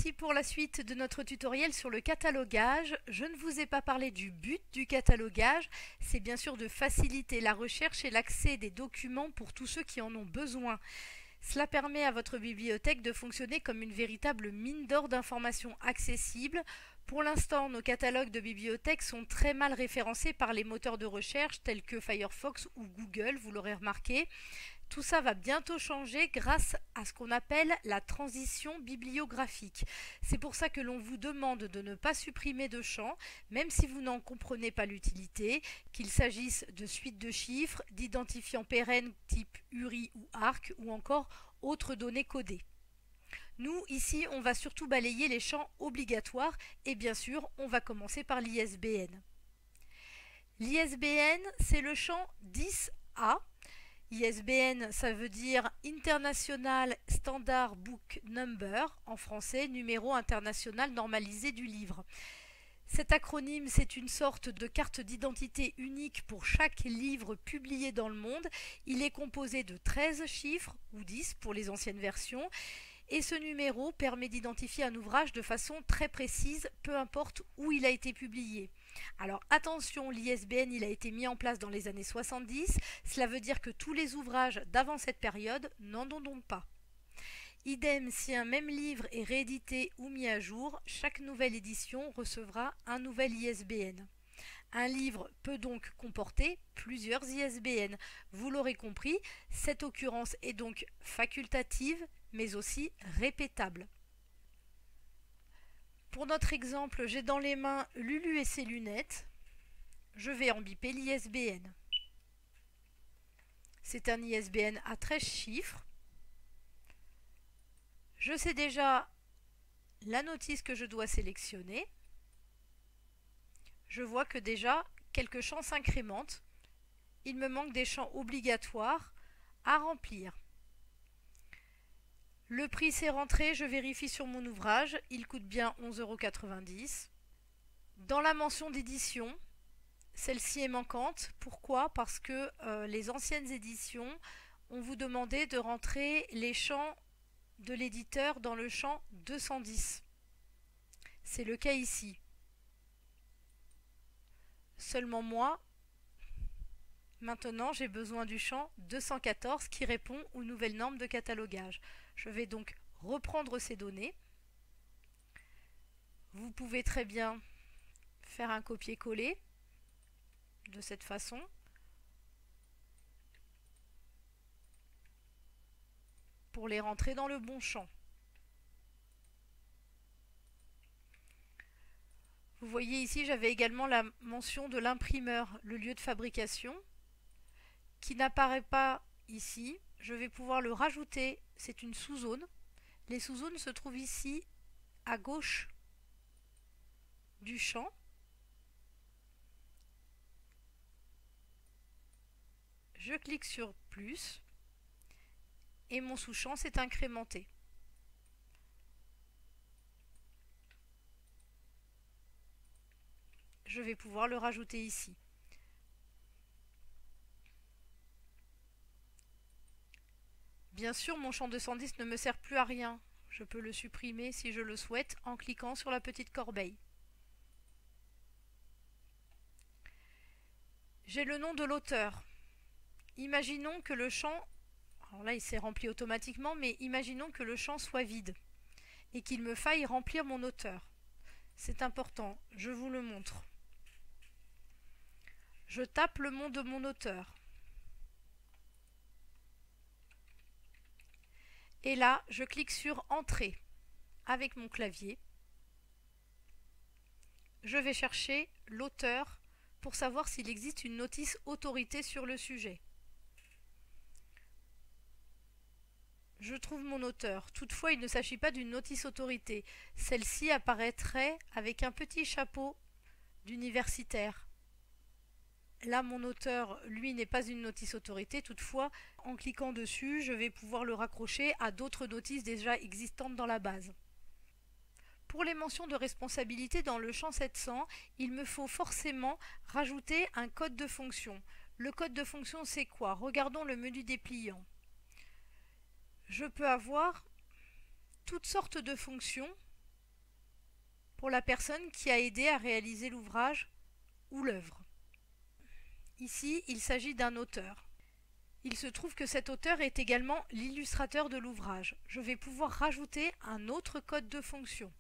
reparti pour la suite de notre tutoriel sur le catalogage. Je ne vous ai pas parlé du but du catalogage, c'est bien sûr de faciliter la recherche et l'accès des documents pour tous ceux qui en ont besoin. Cela permet à votre bibliothèque de fonctionner comme une véritable mine d'or d'informations accessibles. Pour l'instant, nos catalogues de bibliothèques sont très mal référencés par les moteurs de recherche tels que Firefox ou Google, vous l'aurez remarqué. Tout ça va bientôt changer grâce à ce qu'on appelle la transition bibliographique. C'est pour ça que l'on vous demande de ne pas supprimer de champs, même si vous n'en comprenez pas l'utilité, qu'il s'agisse de suites de chiffres, d'identifiants pérennes type URI ou ARC, ou encore autres données codées. Nous, ici, on va surtout balayer les champs obligatoires et bien sûr, on va commencer par l'ISBN. L'ISBN, c'est le champ 10A. ISBN, ça veut dire International Standard Book Number, en français, numéro international normalisé du livre. Cet acronyme, c'est une sorte de carte d'identité unique pour chaque livre publié dans le monde. Il est composé de 13 chiffres, ou 10 pour les anciennes versions, et ce numéro permet d'identifier un ouvrage de façon très précise, peu importe où il a été publié. Alors attention, l'ISBN il a été mis en place dans les années 70, cela veut dire que tous les ouvrages d'avant cette période n'en ont donc pas. Idem, si un même livre est réédité ou mis à jour, chaque nouvelle édition recevra un nouvel ISBN. Un livre peut donc comporter plusieurs ISBN. Vous l'aurez compris, cette occurrence est donc facultative, mais aussi répétable. Pour notre exemple, j'ai dans les mains Lulu et ses lunettes. Je vais en biper l'ISBN. C'est un ISBN à 13 chiffres. Je sais déjà la notice que je dois sélectionner. Je vois que déjà quelques champs s'incrémentent. Il me manque des champs obligatoires à remplir. Le prix c'est rentré, je vérifie sur mon ouvrage, il coûte bien 11,90 €. Dans la mention d'édition, celle-ci est manquante. Pourquoi? Parce que les anciennes éditions, on vous demandait de rentrer les champs de l'éditeur dans le champ 210. C'est le cas ici. Seulement moi, maintenant j'ai besoin du champ 214 qui répond aux nouvelles normes de catalogage. Je vais donc reprendre ces données. Vous pouvez très bien faire un copier-coller de cette façon. Pour les rentrer dans le bon champ. Vous voyez ici, j'avais également la mention de l'imprimeur, le lieu de fabrication, qui n'apparaît pas ici. Je vais pouvoir le rajouter, c'est une sous-zone. Les sous-zones se trouvent ici, à gauche du champ. Je clique sur plus et mon sous-champ s'est incrémenté. Je vais pouvoir le rajouter ici. Bien sûr, mon champ 210 ne me sert plus à rien. Je peux le supprimer si je le souhaite en cliquant sur la petite corbeille. J'ai le nom de l'auteur. Imaginons que le champ, alors là il s'est rempli automatiquement, mais imaginons que le champ soit vide et qu'il me faille remplir mon auteur. C'est important, je vous le montre. Je tape le nom de mon auteur. Et là, je clique sur Entrée avec mon clavier. Je vais chercher l'auteur pour savoir s'il existe une notice autorité sur le sujet. Je trouve mon auteur. Toutefois, il ne s'agit pas d'une notice autorité. Celle-ci apparaîtrait avec un petit chapeau d'universitaire. Là, mon auteur, lui, n'est pas une notice autorité. Toutefois, en cliquant dessus, je vais pouvoir le raccrocher à d'autres notices déjà existantes dans la base. Pour les mentions de responsabilité dans le champ 700, il me faut forcément rajouter un code de fonction. Le code de fonction, c'est quoi? Regardons le menu dépliant. Je peux avoir toutes sortes de fonctions pour la personne qui a aidé à réaliser l'ouvrage ou l'œuvre. Ici, il s'agit d'un auteur. Il se trouve que cet auteur est également l'illustrateur de l'ouvrage. Je vais pouvoir rajouter un autre code de fonction.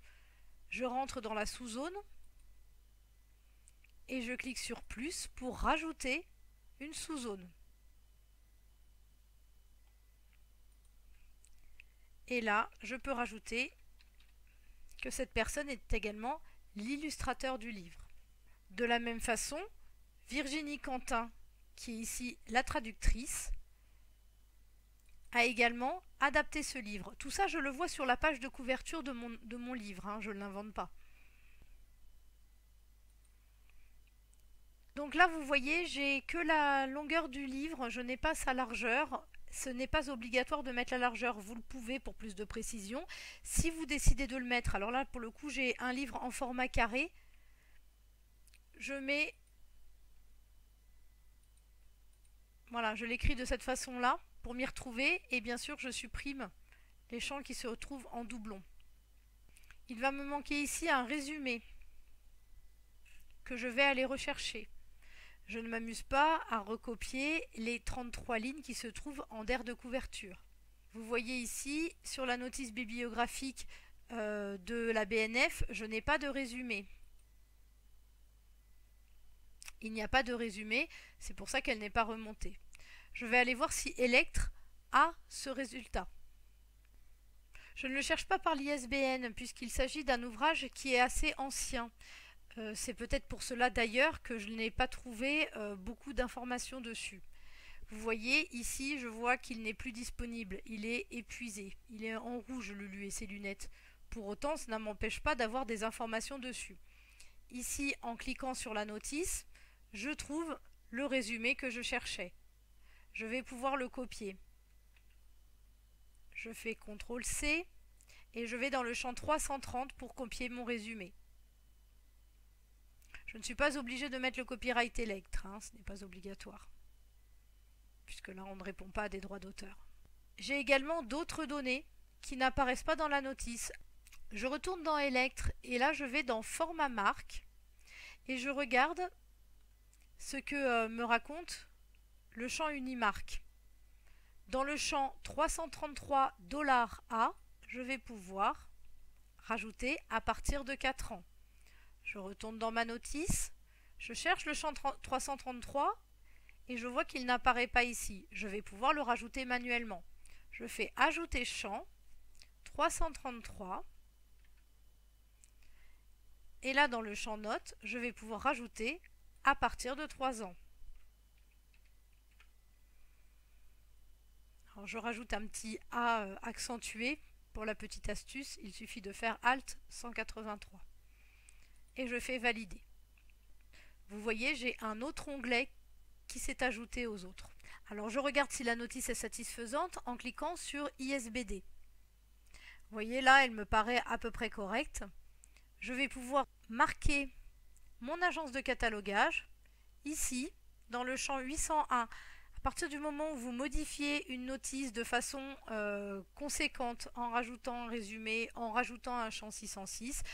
Je rentre dans la sous-zone et je clique sur plus pour rajouter une sous-zone. Et là, je peux rajouter que cette personne est également l'illustrateur du livre. De la même façon, Virginie Quentin, qui est ici la traductrice, a également adapté ce livre. Tout ça, je le vois sur la page de couverture de mon livre, hein, je ne l'invente pas. Donc là, vous voyez, j'ai que la longueur du livre, je n'ai pas sa largeur. Ce n'est pas obligatoire de mettre la largeur, vous le pouvez pour plus de précision. Si vous décidez de le mettre, alors là, pour le coup, j'ai un livre en format carré. Je mets... Voilà, je l'écris de cette façon-là pour m'y retrouver. Et bien sûr, je supprime les champs qui se retrouvent en doublon. Il va me manquer ici un résumé que je vais aller rechercher. Je ne m'amuse pas à recopier les 33 lignes qui se trouvent en der de couverture. Vous voyez ici, sur la notice bibliographique de la BNF, je n'ai pas de résumé. Il n'y a pas de résumé, c'est pour ça qu'elle n'est pas remontée. Je vais aller voir si Electre a ce résultat. Je ne le cherche pas par l'ISBN puisqu'il s'agit d'un ouvrage qui est assez ancien. C'est peut-être pour cela d'ailleurs que je n'ai pas trouvé beaucoup d'informations dessus. Vous voyez ici, je vois qu'il n'est plus disponible, il est épuisé, il est en rouge Lulu et ses lunettes. Pour autant, ça ne m'empêche pas d'avoir des informations dessus. Ici, en cliquant sur la notice, je trouve le résumé que je cherchais. Je vais pouvoir le copier. Je fais CTRL-C et je vais dans le champ 330 pour copier mon résumé. Je ne suis pas obligée de mettre le copyright Electre, hein, ce n'est pas obligatoire, puisque là on ne répond pas à des droits d'auteur. J'ai également d'autres données qui n'apparaissent pas dans la notice. Je retourne dans Electre et là je vais dans Format marque et je regarde ce que me raconte le champ Unimarque. Dans le champ 333 $A, je vais pouvoir rajouter à partir de 4 ans. Je retourne dans ma notice, je cherche le champ 333 et je vois qu'il n'apparaît pas ici. Je vais pouvoir le rajouter manuellement. Je fais ajouter champ 333 et là dans le champ notes, je vais pouvoir rajouter à partir de 3 ans. Alors je rajoute un petit A accentué pour la petite astuce, il suffit de faire Alt 183. Et je fais valider. Vous voyez, j'ai un autre onglet qui s'est ajouté aux autres. Alors je regarde si la notice est satisfaisante en cliquant sur ISBD. Vous voyez là, elle me paraît à peu près correcte. Je vais pouvoir marquer mon agence de catalogage ici dans le champ 801. À partir du moment où vous modifiez une notice de façon conséquente en rajoutant un résumé, en rajoutant un champ 606,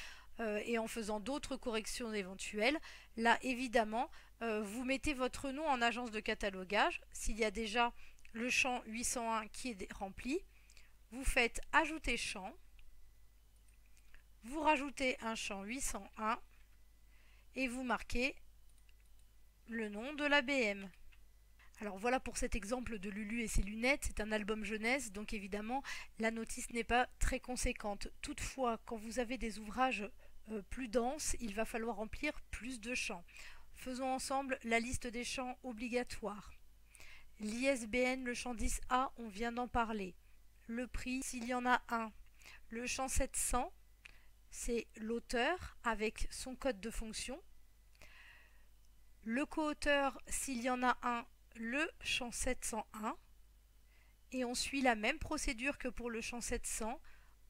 et en faisant d'autres corrections éventuelles, là évidemment vous mettez votre nom en agence de catalogage. S'il y a déjà le champ 801 qui est rempli, vous faites ajouter champ, vous rajoutez un champ 801 et vous marquez le nom de l'ABM. Alors voilà pour cet exemple de Lulu et ses lunettes, c'est un album jeunesse, donc évidemment la notice n'est pas très conséquente. Toutefois, quand vous avez des ouvrages plus denses, il va falloir remplir plus de champs. Faisons ensemble la liste des champs obligatoires. L'ISBN, le champ 10A, on vient d'en parler. Le prix, s'il y en a un. Le champ 700, c'est l'auteur avec son code de fonction. Le co-auteur, s'il y en a un, le champ 701. Et on suit la même procédure que pour le champ 700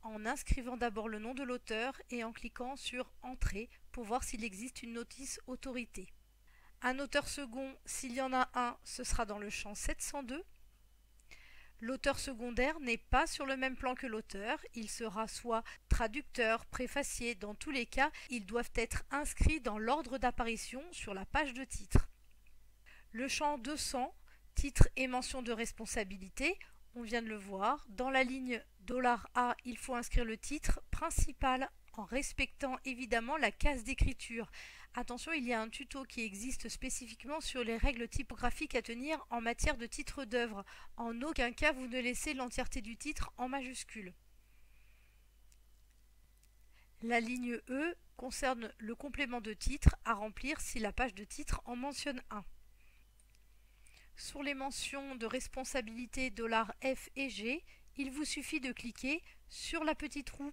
en inscrivant d'abord le nom de l'auteur et en cliquant sur Entrée pour voir s'il existe une notice autorité. Un auteur second, s'il y en a un, ce sera dans le champ 702. L'auteur secondaire n'est pas sur le même plan que l'auteur, il sera soit traducteur, préfacier, dans tous les cas, ils doivent être inscrits dans l'ordre d'apparition sur la page de titre. Le champ 200, titre et mention de responsabilité, on vient de le voir, dans la ligne $A, il faut inscrire le titre principal en respectant évidemment la case d'écriture. Attention, il y a un tuto qui existe spécifiquement sur les règles typographiques à tenir en matière de titre d'œuvre. En aucun cas, vous ne laissez l'entièreté du titre en majuscule. La ligne E concerne le complément de titre à remplir si la page de titre en mentionne un. Sur les mentions de responsabilité $F et G, il vous suffit de cliquer sur la petite roue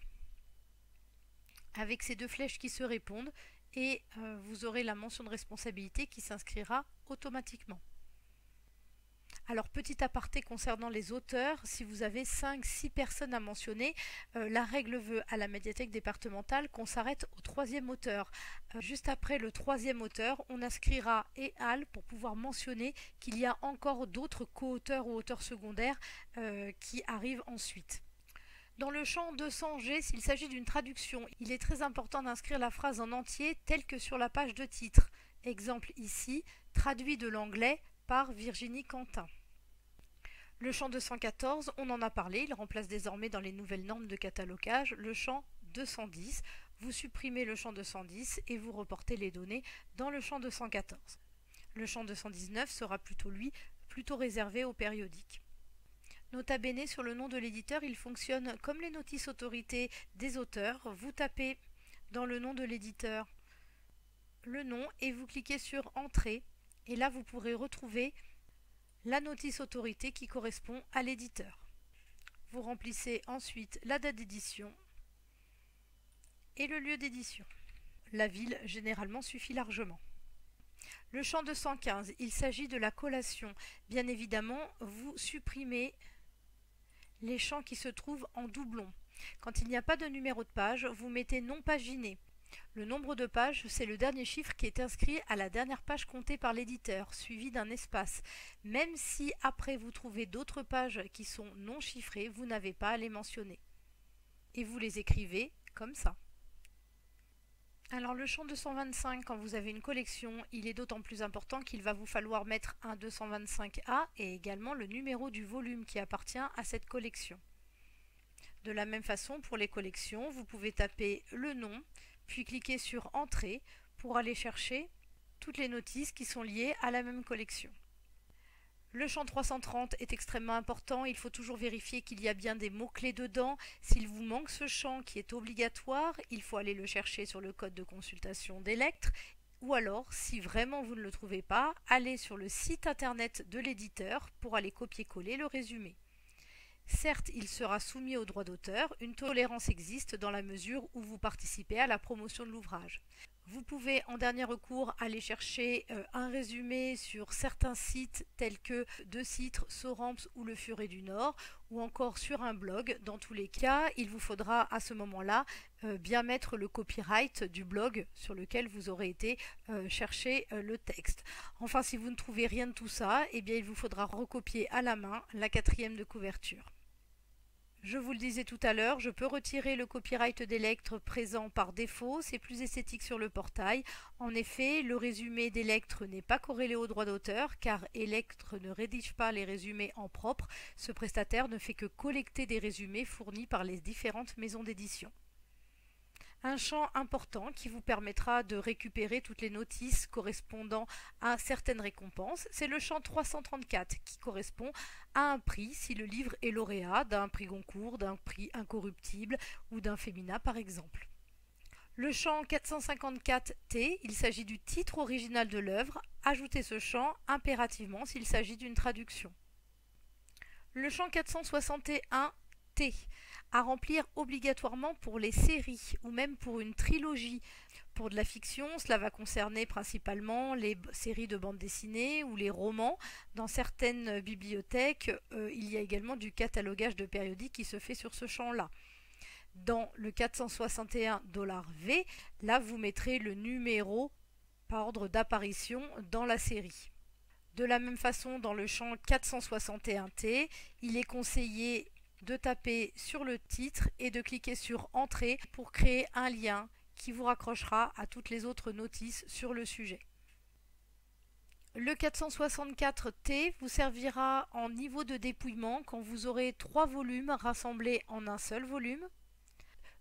avec ces deux flèches qui se répondent et vous aurez la mention de responsabilité qui s'inscrira automatiquement. Alors petit aparté concernant les auteurs, si vous avez 5-6 personnes à mentionner, la règle veut à la médiathèque départementale qu'on s'arrête au 3e auteur. Juste après le 3e auteur, on inscrira et al pour pouvoir mentionner qu'il y a encore d'autres co-auteurs ou auteurs secondaires qui arrivent ensuite. Dans le champ 200G, s'il s'agit d'une traduction, il est très important d'inscrire la phrase en entier telle que sur la page de titre. Exemple ici, traduit de l'anglais par Virginie Quentin. Le champ 214, on en a parlé, il remplace désormais dans les nouvelles normes de catalogage le champ 210. Vous supprimez le champ 210 et vous reportez les données dans le champ 214. Le champ 219 sera plutôt réservé aux périodiques. Nota bene, sur le nom de l'éditeur, il fonctionne comme les notices autorités des auteurs. Vous tapez dans le nom de l'éditeur le nom et vous cliquez sur Entrée. Et là, vous pourrez retrouver la notice autorité qui correspond à l'éditeur. Vous remplissez ensuite la date d'édition et le lieu d'édition. La ville, généralement, suffit largement. Le champ 215, il s'agit de la collation. Bien évidemment, vous supprimez les champs qui se trouvent en doublon. Quand il n'y a pas de numéro de page, vous mettez non paginé. Le nombre de pages, c'est le dernier chiffre qui est inscrit à la dernière page comptée par l'éditeur, suivi d'un espace. Même si après vous trouvez d'autres pages qui sont non chiffrées, vous n'avez pas à les mentionner. Et vous les écrivez comme ça. Alors le champ 225, quand vous avez une collection, il est d'autant plus important qu'il va vous falloir mettre un 225A et également le numéro du volume qui appartient à cette collection. De la même façon, pour les collections, vous pouvez taper le nom, puis cliquer sur Entrée pour aller chercher toutes les notices qui sont liées à la même collection. Le champ 330 est extrêmement important, il faut toujours vérifier qu'il y a bien des mots-clés dedans. S'il vous manque ce champ qui est obligatoire, il faut aller le chercher sur le code de consultation d'Electre. Ou alors, si vraiment vous ne le trouvez pas, allez sur le site internet de l'éditeur pour aller copier-coller le résumé. Certes, il sera soumis aux droits d'auteur, une tolérance existe dans la mesure où vous participez à la promotion de l'ouvrage. Vous pouvez en dernier recours aller chercher un résumé sur certains sites tels que De Citre, Soramps ou Le Furet du Nord ou encore sur un blog. Dans tous les cas, il vous faudra à ce moment-là bien mettre le copyright du blog sur lequel vous aurez été chercher le texte. Enfin, si vous ne trouvez rien de tout ça, eh bien, il vous faudra recopier à la main la 4e de couverture. Je vous le disais tout à l'heure, je peux retirer le copyright d'Electre présent par défaut, c'est plus esthétique sur le portail. En effet, le résumé d'Electre n'est pas corrélé aux droits d'auteur car Electre ne rédige pas les résumés en propre. Ce prestataire ne fait que collecter des résumés fournis par les différentes maisons d'édition. Un champ important qui vous permettra de récupérer toutes les notices correspondant à certaines récompenses, c'est le champ 334 qui correspond à un prix si le livre est lauréat d'un prix Goncourt, d'un prix Incorruptible ou d'un Femina par exemple. Le champ 454T, il s'agit du titre original de l'œuvre. Ajoutez ce champ impérativement s'il s'agit d'une traduction. Le champ 461T, à remplir obligatoirement pour les séries ou même pour une trilogie. Pour de la fiction, cela va concerner principalement les séries de bande dessinée ou les romans. Dans certaines bibliothèques, il y a également du catalogage de périodiques qui se fait sur ce champ-là. Dans le 461$V, là vous mettrez le numéro par ordre d'apparition dans la série. De la même façon, dans le champ 461T, il est conseillé de taper sur le titre et de cliquer sur Entrée pour créer un lien qui vous raccrochera à toutes les autres notices sur le sujet. Le 464T vous servira en niveau de dépouillement quand vous aurez 3 volumes rassemblés en un seul volume.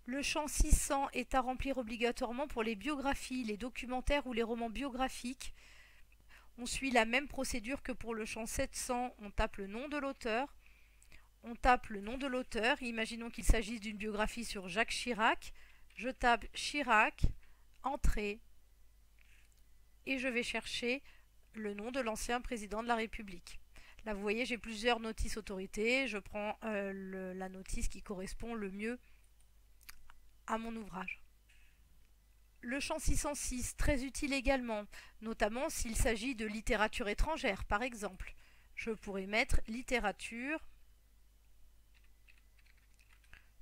Le champ 600 est à remplir obligatoirement pour les biographies, les documentaires ou les romans biographiques. On suit la même procédure que pour le champ 700, on tape le nom de l'auteur. On tape le nom de l'auteur, imaginons qu'il s'agisse d'une biographie sur Jacques Chirac. Je tape Chirac, Entrée, et je vais chercher le nom de l'ancien président de la République. Là vous voyez, j'ai plusieurs notices autorités, je prends la notice qui correspond le mieux à mon ouvrage. Le champ 606, très utile également, notamment s'il s'agit de littérature étrangère, par exemple. Je pourrais mettre littérature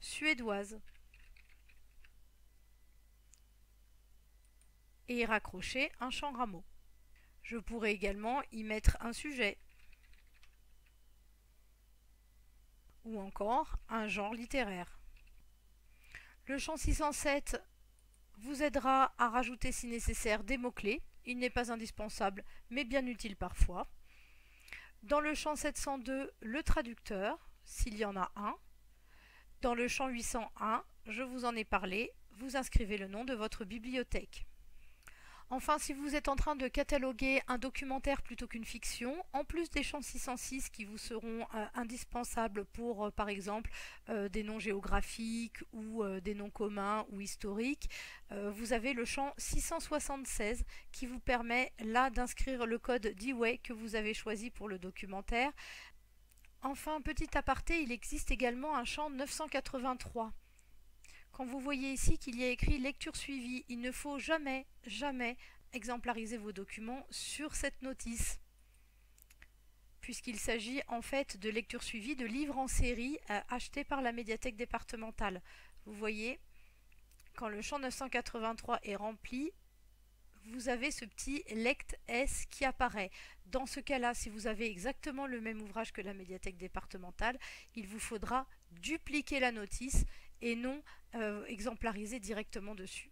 suédoise et y raccrocher un champ rameau. Je pourrais également y mettre un sujet ou encore un genre littéraire. Le champ 607 vous aidera à rajouter si nécessaire des mots-clés. Il n'est pas indispensable, mais bien utile parfois. Dans le champ 702, le traducteur, s'il y en a un. Dans le champ 801, je vous en ai parlé, vous inscrivez le nom de votre bibliothèque. Enfin, si vous êtes en train de cataloguer un documentaire plutôt qu'une fiction, en plus des champs 606 qui vous seront indispensables pour, par exemple, des noms géographiques ou des noms communs ou historiques, vous avez le champ 676 qui vous permet là d'inscrire le code Dewey que vous avez choisi pour le documentaire. Enfin, petit aparté, il existe également un champ 983. Quand vous voyez ici qu'il y a écrit lecture suivie, il ne faut jamais exemplariser vos documents sur cette notice, puisqu'il s'agit en fait de lecture suivie de livres en série achetés par la médiathèque départementale. Vous voyez, quand le champ 983 est rempli, vous avez ce petit Lect S qui apparaît. Dans ce cas-là, si vous avez exactement le même ouvrage que la médiathèque départementale, il vous faudra dupliquer la notice et non exemplariser directement dessus.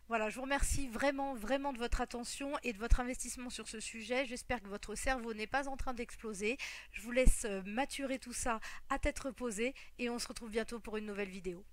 Voilà, je vous remercie vraiment de votre attention et de votre investissement sur ce sujet. J'espère que votre cerveau n'est pas en train d'exploser. Je vous laisse maturer tout ça à tête reposée et on se retrouve bientôt pour une nouvelle vidéo.